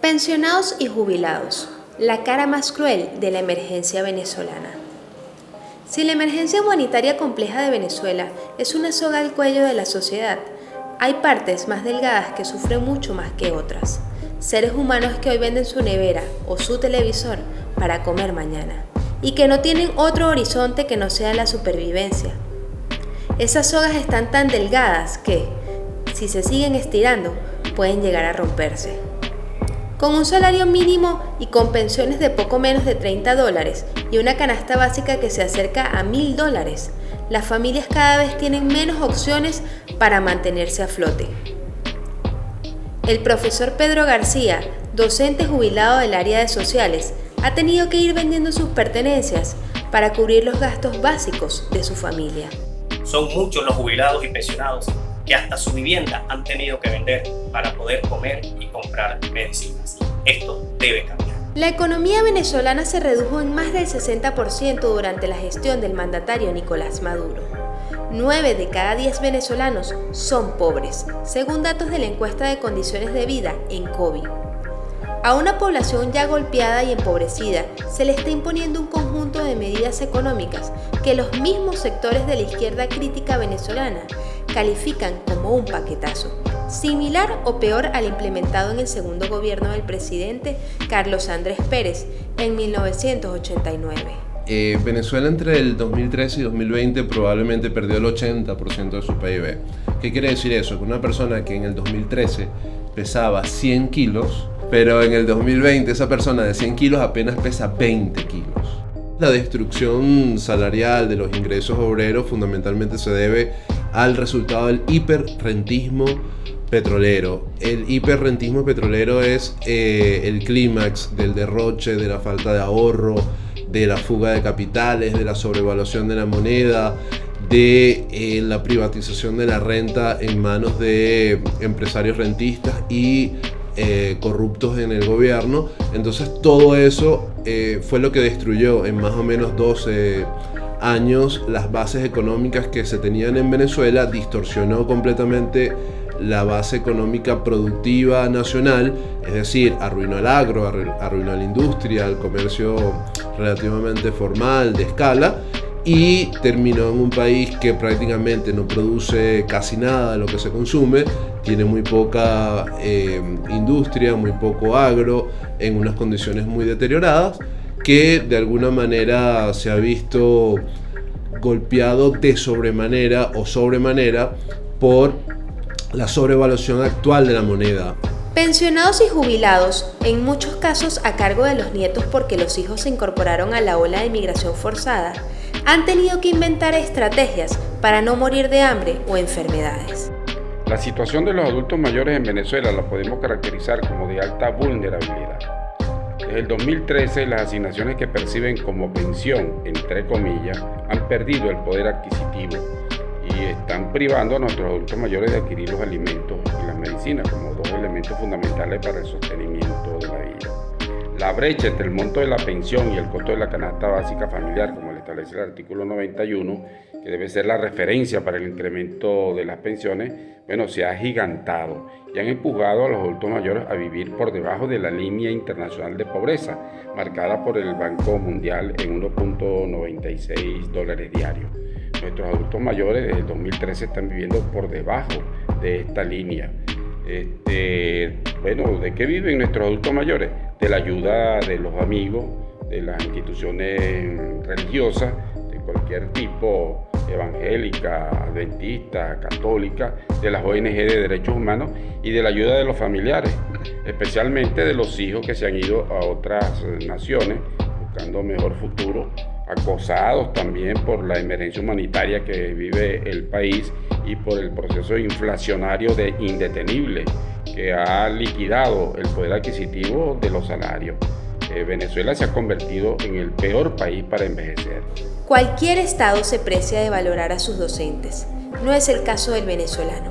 Pensionados y jubilados, la cara más cruel de la emergencia venezolana. Si la emergencia humanitaria compleja de Venezuela es una soga al cuello de la sociedad, hay partes más delgadas que sufren mucho más que otras. Seres humanos que hoy venden su nevera o su televisor para comer mañana y que no tienen otro horizonte que no sea la supervivencia. Esas sogas están tan delgadas que, si se siguen estirando, pueden llegar a romperse. Con un salario mínimo y con pensiones de poco menos de $30 y una canasta básica que se acerca a $1.000, las familias cada vez tienen menos opciones para mantenerse a flote. El profesor Pedro García, docente jubilado del área de sociales, ha tenido que ir vendiendo sus pertenencias para cubrir los gastos básicos de su familia. Son muchos los jubilados y pensionados que hasta su vivienda han tenido que vender para poder comer y comprar medicinas. Esto debe cambiar. La economía venezolana se redujo en más del 60% durante la gestión del mandatario Nicolás Maduro. 9 de cada 10 venezolanos son pobres, según datos de la encuesta de condiciones de vida en COVID. A una población ya golpeada y empobrecida se le está imponiendo un conjunto de medidas económicas que los mismos sectores de la izquierda crítica venezolana califican como un paquetazo, similar o peor al implementado en el segundo gobierno del presidente Carlos Andrés Pérez en 1989. Venezuela entre el 2013 y 2020 probablemente perdió el 80% de su PIB. ¿Qué quiere decir eso? Que una persona que en el 2013 pesaba 100 kilos, pero en el 2020 esa persona de 100 kilos apenas pesa 20 kilos. La destrucción salarial de los ingresos obreros fundamentalmente se debe al resultado del hiperrentismo petrolero. El hiperrentismo petrolero es el clímax del derroche, de la falta de ahorro, de la fuga de capitales, de la sobrevaluación de la moneda, de la privatización de la renta en manos de empresarios rentistas y corruptos en el gobierno. Entonces todo eso fue lo que destruyó en más o menos 12 años las bases económicas que se tenían en Venezuela, distorsionó completamente la base económica productiva nacional, es decir, arruinó el agro, arruinó la industria, el comercio relativamente formal, de escala, y terminó en un país que prácticamente no produce casi nada de lo que se consume, tiene muy poca industria, muy poco agro, en unas condiciones muy deterioradas, que de alguna manera se ha visto golpeado de sobremanera o sobremanera por la sobrevaluación actual de la moneda. Pensionados y jubilados, en muchos casos a cargo de los nietos porque los hijos se incorporaron a la ola de migración forzada, han tenido que inventar estrategias para no morir de hambre o enfermedades. La situación de los adultos mayores en Venezuela la podemos caracterizar como de alta vulnerabilidad. Desde el 2013, las asignaciones que perciben como pensión, entre comillas, han perdido el poder adquisitivo y están privando a nuestros adultos mayores de adquirir los alimentos y las medicinas como dos elementos fundamentales para el sostenimiento de la vida. La brecha entre el monto de la pensión y el costo de la canasta básica familiar, como lo establece el artículo 91, que debe ser la referencia para el incremento de las pensiones, se ha agigantado y han empujado a los adultos mayores a vivir por debajo de la línea internacional de pobreza, marcada por el Banco Mundial en $1.96 diarios. Nuestros adultos mayores desde el 2013 están viviendo por debajo de esta línea. ¿De qué viven nuestros adultos mayores? De la ayuda de los amigos, de las instituciones religiosas, de cualquier tipo, evangélica, adventista, católica, de las ONG de derechos humanos y de la ayuda de los familiares, especialmente de los hijos que se han ido a otras naciones buscando mejor futuro, acosados también por la emergencia humanitaria que vive el país y por el proceso inflacionario indetenible que ha liquidado el poder adquisitivo de los salarios. Venezuela se ha convertido en el peor país para envejecer. Cualquier estado se precia de valorar a sus docentes. No es el caso del venezolano.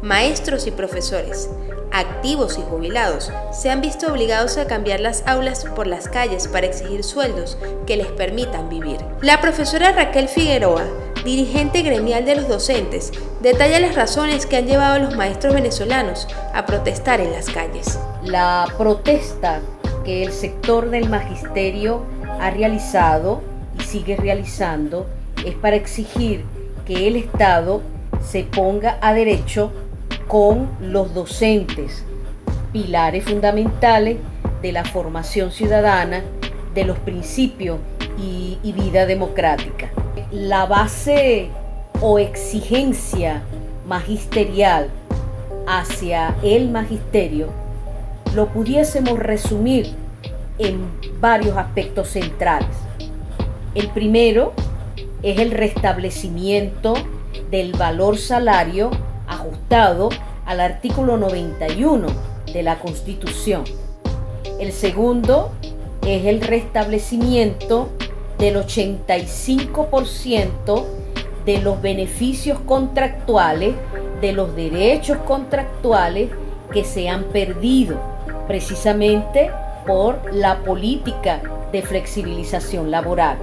Maestros y profesores, activos y jubilados, se han visto obligados a cambiar las aulas por las calles para exigir sueldos que les permitan vivir. La profesora Raquel Figueroa, dirigente gremial de los docentes, detalla las razones que han llevado a los maestros venezolanos a protestar en las calles. La protesta que el sector del magisterio ha realizado y sigue realizando es para exigir que el Estado se ponga a derecho con los docentes, pilares fundamentales de la formación ciudadana, de los principios y vida democrática. La base o exigencia magisterial hacia el magisterio lo pudiésemos resumir en varios aspectos centrales. El primero es el restablecimiento del valor salario ajustado al artículo 91 de la Constitución. El segundo es el restablecimiento del 85% de los beneficios contractuales, de los derechos contractuales que se han perdido precisamente por la política de flexibilización laboral.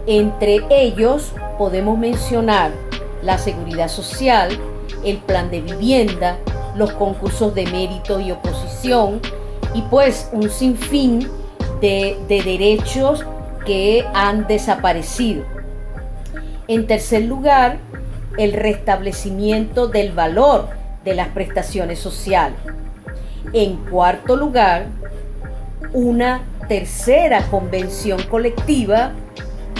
Entre ellos podemos mencionar la seguridad social, el plan de vivienda, los concursos de mérito y oposición y pues un sinfín de derechos que han desaparecido. En tercer lugar, el restablecimiento del valor de las prestaciones sociales. En cuarto lugar, una tercera convención colectiva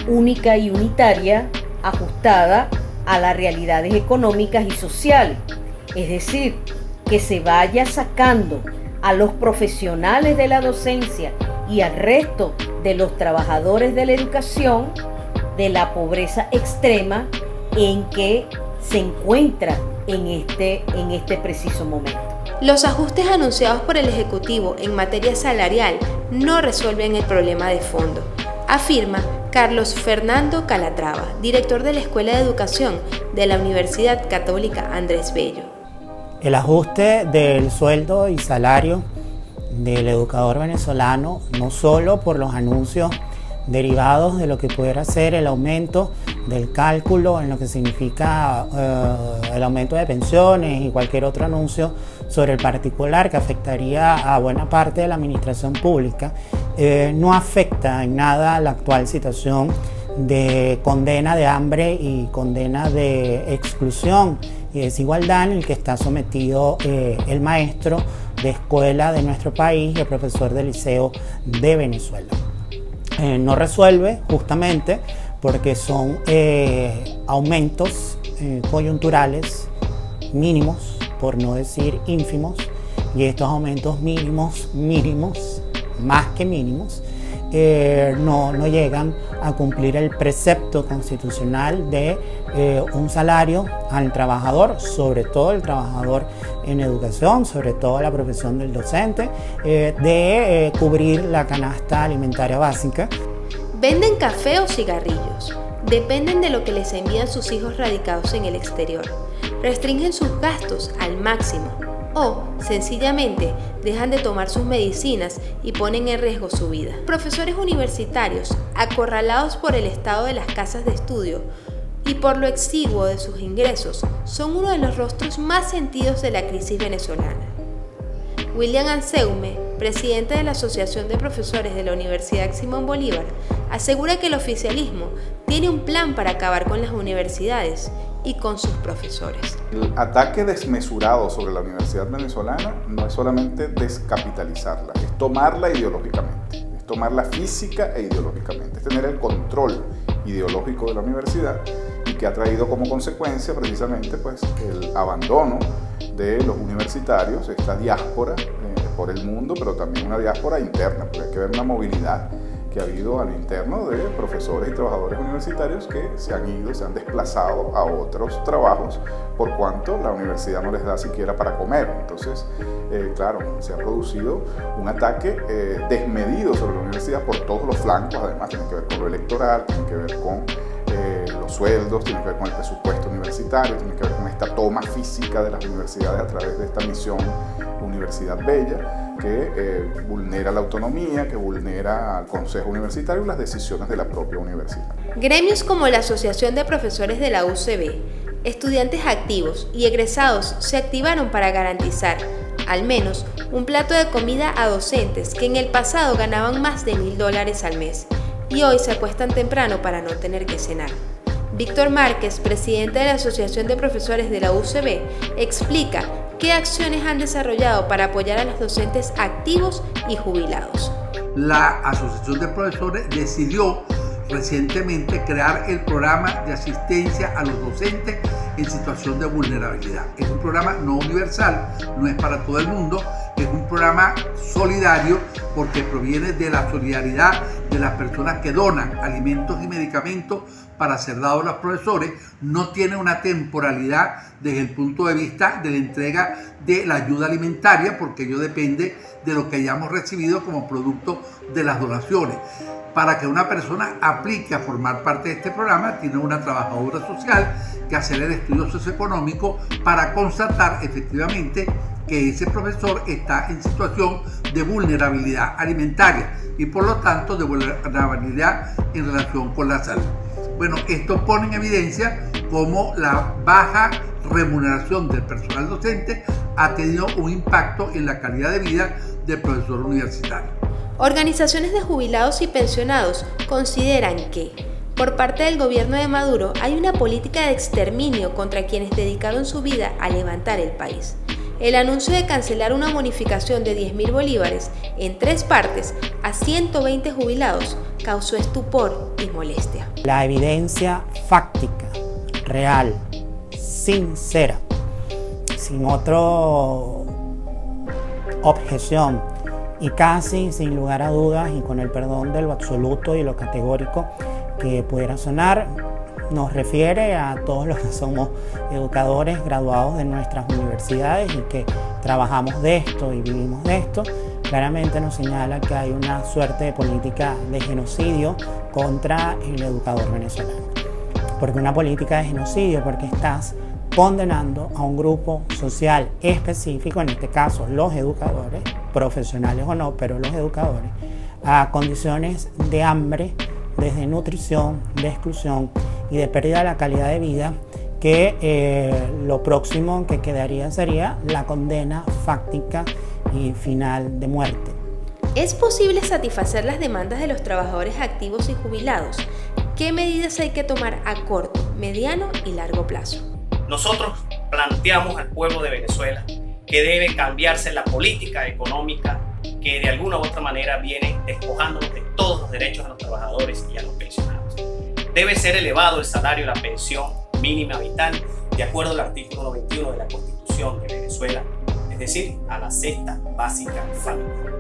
única y unitaria ajustada a las realidades económicas y sociales. Es decir, que se vaya sacando a los profesionales de la docencia y al resto de los trabajadores de la educación de la pobreza extrema en que se encuentra en este preciso momento. Los ajustes anunciados por el Ejecutivo en materia salarial no resuelven el problema de fondo, afirma Carlos Fernando Calatrava, director de la Escuela de Educación de la Universidad Católica Andrés Bello. El ajuste del sueldo y salario del educador venezolano, no solo por los anuncios derivados de lo que pudiera ser el aumento del cálculo en lo que significa el aumento de pensiones y cualquier otro anuncio sobre el particular que afectaría a buena parte de la administración pública, no afecta en nada la actual situación de condena de hambre y condena de exclusión y desigualdad en el que está sometido el maestro de escuela de nuestro país y el profesor de liceo de Venezuela. No resuelve justamente porque son aumentos coyunturales mínimos, por no decir ínfimos, y estos aumentos mínimos, más que mínimos, no llegan a cumplir el precepto constitucional de un salario al trabajador, sobre todo el trabajador en educación, sobre todo la profesión del docente, de cubrir la canasta alimentaria básica. Venden café o cigarrillos, dependen de lo que les envían sus hijos radicados en el exterior, restringen sus gastos al máximo o, sencillamente, dejan de tomar sus medicinas y ponen en riesgo su vida. Profesores universitarios, acorralados por el estado de las casas de estudio y por lo exiguo de sus ingresos, son uno de los rostros más sentidos de la crisis venezolana. William Anseume, presidente de la Asociación de Profesores de la Universidad Simón Bolívar, asegura que el oficialismo tiene un plan para acabar con las universidades y con sus profesores. El ataque desmesurado sobre la universidad venezolana no es solamente descapitalizarla, es tomarla ideológicamente, es tomarla física e ideológicamente, es tener el control ideológico de la universidad y que ha traído como consecuencia precisamente pues, el abandono de los universitarios, esta diáspora por el mundo, pero también una diáspora interna, porque hay que ver una movilidad que ha habido a lo interno de profesores y trabajadores universitarios que se han ido, se han desplazado a otros trabajos por cuanto la universidad no les da siquiera para comer. Entonces, claro, se ha producido un ataque desmedido sobre la universidad por todos los flancos, además tiene que ver con lo electoral, tiene que ver con los sueldos, tiene que ver con el presupuesto universitario, tiene que ver con esta toma física de las universidades a través de esta misión Universidad Bella, que vulnera la autonomía, que vulnera al Consejo Universitario y las decisiones de la propia universidad. Gremios como la Asociación de Profesores de la UCB, estudiantes activos y egresados se activaron para garantizar al menos un plato de comida a docentes que en el pasado ganaban más de $1.000 al mes y hoy se acuestan temprano para no tener que cenar. Víctor Márquez, presidente de la Asociación de Profesores de la UCB, explica qué acciones han desarrollado para apoyar a los docentes activos y jubilados. La Asociación de Profesores decidió recientemente crear el programa de asistencia a los docentes en situación de vulnerabilidad. Es un programa no universal, no es para todo el mundo, es un programa solidario porque proviene de la solidaridad de las personas que donan alimentos y medicamentos para ser dados a los profesores. No tiene una temporalidad desde el punto de vista de la entrega de la ayuda alimentaria, porque ello depende de lo que hayamos recibido como producto de las donaciones. Para que una persona aplique a formar parte de este programa, tiene una trabajadora social que hacer el estudio socioeconómico para constatar efectivamente que ese profesor está en situación de vulnerabilidad alimentaria y por lo tanto de vulnerabilidad en relación con la salud. Bueno, esto pone en evidencia cómo la baja remuneración del personal docente ha tenido un impacto en la calidad de vida del profesor universitario. Organizaciones de jubilados y pensionados consideran que, por parte del gobierno de Maduro, hay una política de exterminio contra quienes dedicaron su vida a levantar el país. El anuncio de cancelar una bonificación de 10.000 bolívares en 3 partes a 120 jubilados causó estupor y molestia. La evidencia fáctica, real, sincera, sin otra objeción y casi sin lugar a dudas y con el perdón de lo absoluto y lo categórico que pudiera sonar, nos refiere a todos los que somos educadores graduados de nuestras universidades y que trabajamos de esto y vivimos de esto. Claramente nos señala que hay una suerte de política de genocidio contra el educador venezolano. Porque una política de genocidio, porque estás condenando a un grupo social específico, en este caso los educadores, profesionales o no, pero los educadores, a condiciones de hambre, desde nutrición, de exclusión y de pérdida de la calidad de vida, que lo próximo que quedaría sería la condena fáctica y final de muerte. ¿Es posible satisfacer las demandas de los trabajadores activos y jubilados? ¿Qué medidas hay que tomar a corto, mediano y largo plazo? Nosotros planteamos al pueblo de Venezuela que debe cambiarse la política económica que de alguna u otra manera viene despojándonos de todos los derechos a los trabajadores y a los pensionados. Debe ser elevado el salario y la pensión mínima vital de acuerdo al artículo 91 de la Constitución de Venezuela, es decir, a la cesta básica familiar.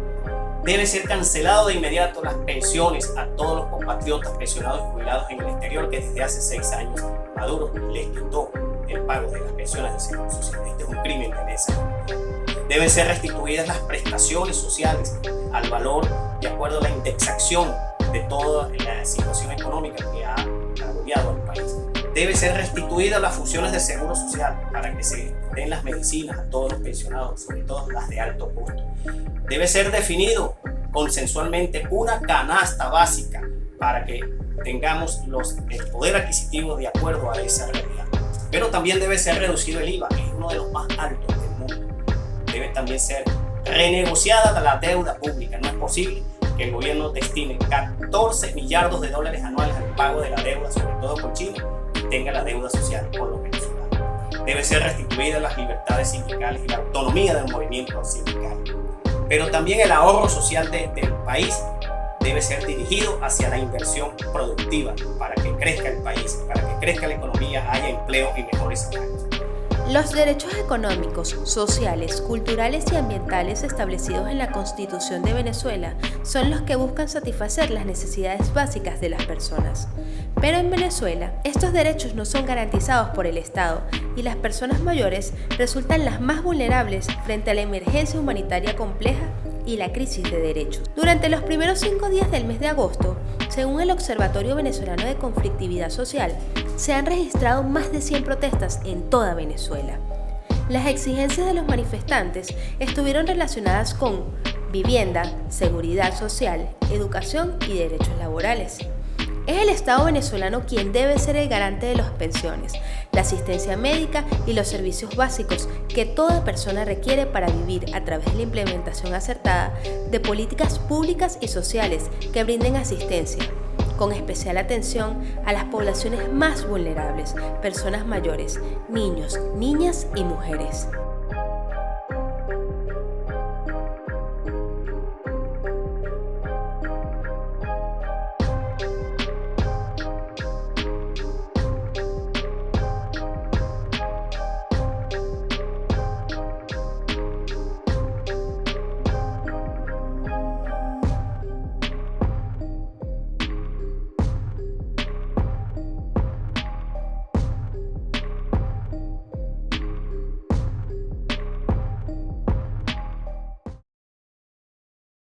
Debe ser cancelado de inmediato las pensiones a todos los compatriotas pensionados y jubilados en el exterior que desde hace 6 años Maduro les quitó el pago de las pensiones de seguro social. Este es un crimen de lesa humanidad. Deben ser restituidas las prestaciones sociales al valor de acuerdo a la indexación de toda la situación económica que ha agobiado al país. Debe ser restituidas las funciones de seguro social para que se den las medicinas a todos los pensionados, sobre todo las de alto costo. Debe ser definido consensualmente una canasta básica para que tengamos el poder adquisitivo de acuerdo a esa realidad. Pero también debe ser reducido el IVA, que es uno de los más altos del mundo. Debe también ser renegociada la deuda pública. No es posible que el gobierno destine 14 millardos de dólares anuales al pago de la deuda, sobre todo con China, y tenga la deuda social con los venezolanos. Debe ser restituidas las libertades sindicales y la autonomía del movimiento sindical. Pero también el ahorro social del país debe ser dirigido hacia la inversión productiva para que crezca el país, para que crezca la economía, haya empleo y mejores salarios. Los derechos económicos, sociales, culturales y ambientales establecidos en la Constitución de Venezuela son los que buscan satisfacer las necesidades básicas de las personas. Pero en Venezuela, estos derechos no son garantizados por el Estado y las personas mayores resultan las más vulnerables frente a la emergencia humanitaria compleja y la crisis de derechos. Durante los primeros 5 días del mes de agosto, según el Observatorio Venezolano de Conflictividad Social, se han registrado más de 100 protestas en toda Venezuela. Las exigencias de los manifestantes estuvieron relacionadas con vivienda, seguridad social, educación y derechos laborales. Es el Estado venezolano quien debe ser el garante de las pensiones, la asistencia médica y los servicios básicos que toda persona requiere para vivir a través de la implementación acertada de políticas públicas y sociales que brinden asistencia, con especial atención a las poblaciones más vulnerables, personas mayores, niños, niñas y mujeres.